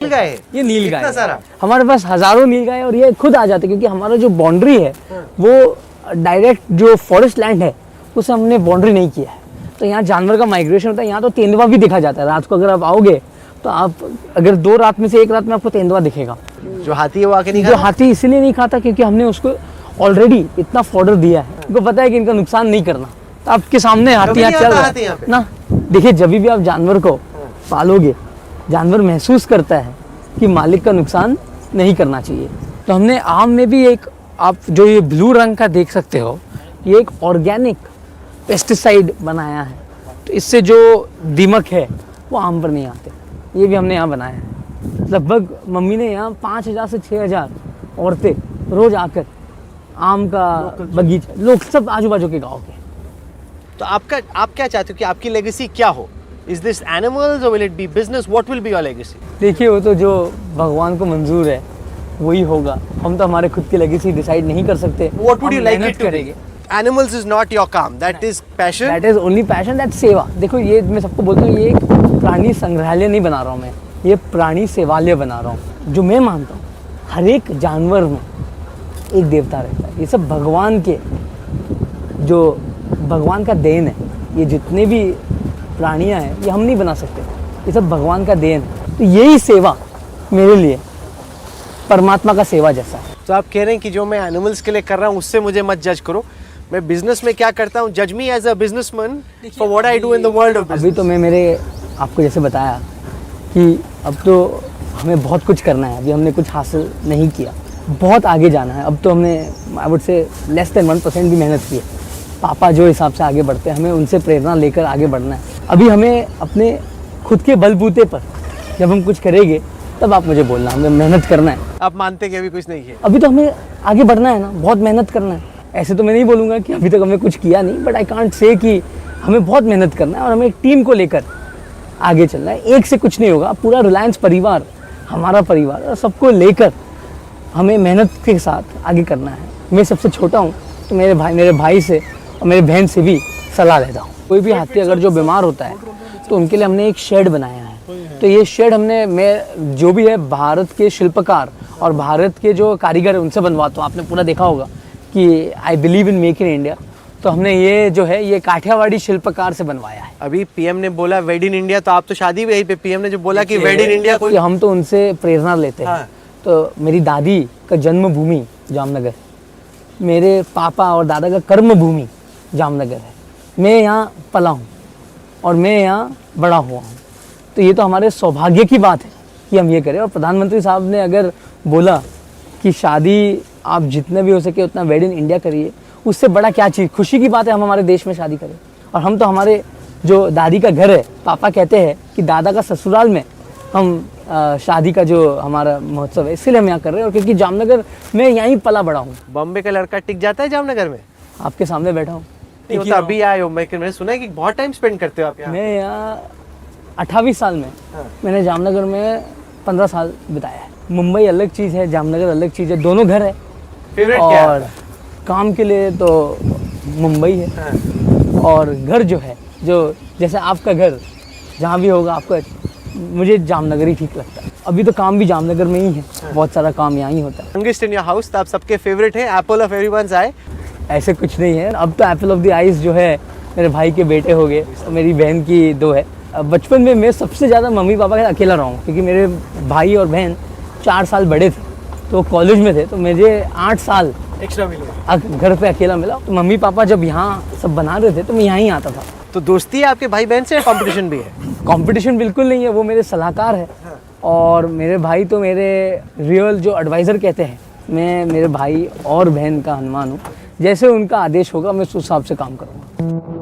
नीलगाय, ये नीलगाय इतना सारा हमारे पास हजारों नीलगाय, और ये खुद आ जाते क्योंकि हमारा जो बाउंड्री है वो डायरेक्ट जो फॉरेस्ट लैंड है उसे हमने बाउंड्री नहीं किया है। तो यहाँ जानवर का माइग्रेशन होता है। यहाँ तो तेंदुआ भी दिखा जाता है रात को। अगर आप आओगे तो आप अगर 2 रात में से 1 रात में आपको तेंदुआ दिखेगा। जो हाथी है वो आके नहीं जो खाता? हाथी इसलिए नहीं खाता क्योंकि हमने उसको ऑलरेडी इतना फॉडर दिया है। उनको पता है कि इनका नुकसान नहीं करना। तो आपके सामने हाथी यहाँ चल रहा है ना। देखिए, जब भी आप जानवर को पालोगे, जानवर महसूस करता है कि मालिक का नुकसान नहीं करना चाहिए। तो हमने आम में भी एक, आप जो ये ब्लू रंग का देख सकते हो, ये एक ऑर्गेनिक पेस्टिसाइड बनाया है। तो इससे जो दीमक है वो आम पर नहीं आते। ये भी हमने यहाँ बनाया है। लगभग मम्मी ने यहाँ 5000 से 6000 औरतें रोज आकर आम का बगीचा, लोग सब आजू बाजू के गाँव के। तो आप क्या चाहते हो कि आपकी लेगेसी क्या हो? Is this animals or will it be business? What will be your legacy? देखिए, वो तो जो भगवान को मंजूर है वही होगा। हम तो हमारे खुद की लेगेसी डिसाइड नहीं कर सकते। What would you like it to करेंगे। be? Animals is not your काम, that is passion. That is only passion, that सेवा। देखो, ये मैं सबको बोलता हूँ, ये एक प्राणी संग्रहालय नहीं बना रहा हूँ मैं, ये प्राणी सेवालय बना रहा हूँ। जो मैं मानता हूँ, हर एक जानवर में एक देवता रहता है। ये सब भगवान के, जो भगवान का देन है। ये जितने भी प्राणियाँ हैं ये हम नहीं बना सकते, ये सब भगवान का देन है। तो यही सेवा मेरे लिए परमात्मा का सेवा जैसा है। तो आप कह रहे हैं कि जो मैं एनिमल्स के लिए कर रहा हूँ उससे मुझे मत जज करो। मैं बिजनेस में क्या करता हूँ, जज me as a businessman for what I do in the world of business. अभी तो मैं मेरे आपको जैसे बताया कि अब तो हमें बहुत कुछ करना है। अभी हमने कुछ हासिल नहीं किया, बहुत आगे जाना है। अब तो हमने, I would say, less than 1% भी मेहनत की है। पापा जो हिसाब से आगे बढ़ते हैं, हमें उनसे प्रेरणा लेकर आगे बढ़ना है। अभी हमें अपने खुद के बलबूते पर जब हम कुछ करेंगे तब आप मुझे बोलना। हमें मेहनत करना है। आप मानते कि अभी कुछ नहीं है? अभी तो हमें आगे बढ़ना है ना, बहुत मेहनत करना है। ऐसे तो मैं नहीं बोलूँगा कि अभी तक हमने कुछ किया नहीं, बट आई कांट से कि हमें बहुत मेहनत करना है और हमें एक टीम को लेकर आगे चलना है। एक से कुछ नहीं होगा। पूरा रिलायंस परिवार, हमारा परिवार, और सबको लेकर हमें मेहनत के साथ आगे करना है। मैं सबसे छोटा हूँ तो मेरे भाई से और मेरे बहन से भी सलाह लेता हूँ। कोई भी हाथी अगर जो बीमार होता है तो उनके लिए हमने एक शेड बनाया है। तो ये शेड मैं जो भी है भारत के शिल्पकार और भारत के जो कारीगर है उनसे बनवाता हूँ। आपने पूरा देखा होगा कि I believe in make in India. तो हमने ये जो है ये काठियावाड़ी शिल्पकार से बनवाया है। अभी पीएम ने बोला वेड इन इंडिया, तो आप तो शादी भी यहीं पे, पीएम ने जो बोला कि वेड इन इंडिया, कोई हम तो उनसे प्रेरणा लेते हैं। तो मेरी दादी का जन्मभूमि जामनगर, मेरे पापा और दादा का कर्म भूमि जामनगर है। मैं यहाँ पला हूँ और मैं यहाँ बड़ा हुआ हूँ। तो ये तो हमारे सौभाग्य की बात है कि हम ये करें। और प्रधानमंत्री साहब ने अगर बोला कि शादी आप जितने भी हो सके उतना वेड इन इंडिया करिए, उससे बड़ा क्या चीज़, खुशी की बात है हम हमारे देश में शादी करें। और हम तो हमारे जो दादी का घर है, पापा कहते हैं कि दादा का ससुराल में हम शादी का जो हमारा महोत्सव है, इसलिए हम यहाँ कर रहे हैं। और क्योंकि जामनगर में यहीं पला बड़ा हूँ। बॉम्बे का लड़का टिक जाता है जामनगर में? आपके सामने बैठा हूँ। तो अभी आए हो, मैंने सुना है कि बहुत टाइम स्पेंड करते हो आप यहाँ। मैं यहाँ 28 साल में, मैंने जामनगर में 15 साल बिताया है। मुंबई अलग चीज़ है, जामनगर अलग चीज़ है, दोनों घर है। फेवरेट और क्या है? काम के लिए तो मुंबई है। और घर जो है, जो जैसे आपका घर जहाँ भी होगा आपका, मुझे जामनगर ही ठीक लगता है। अभी तो काम भी जामनगर में ही है, बहुत सारा काम यहाँ ही होता है। यंगेस्ट इन योर हाउस, तो आप सबके फेवरेट है, एप्पल ऑफ एवरीवन्स आई। ऐसे कुछ नहीं है। अब तो एप्पल ऑफ द आइज जो है मेरे भाई के बेटे हो गए, मेरी बहन की 2 है। बचपन में मैं सबसे ज़्यादा मम्मी पापा के अकेला रहा हूँ क्योंकि मेरे भाई और बहन 4 साल बड़े थे तो कॉलेज में थे। तो मुझे 8 साल एक्स्ट्रा मिले, घर पे अकेला मिला। तो मम्मी पापा जब यहाँ सब बना रहे थे तो मैं यहाँ ही आता था। तो दोस्ती है आपके भाई बहन से या कंपटीशन भी है? कंपटीशन बिल्कुल नहीं है, वो मेरे सलाहकार है। और मेरे भाई तो मेरे रियल जो एडवाइज़र कहते हैं। मैं मेरे भाई और बहन का हनुमान हूँ। जैसे उनका आदेश होगा मैं उस हिसाब से काम करूँगा।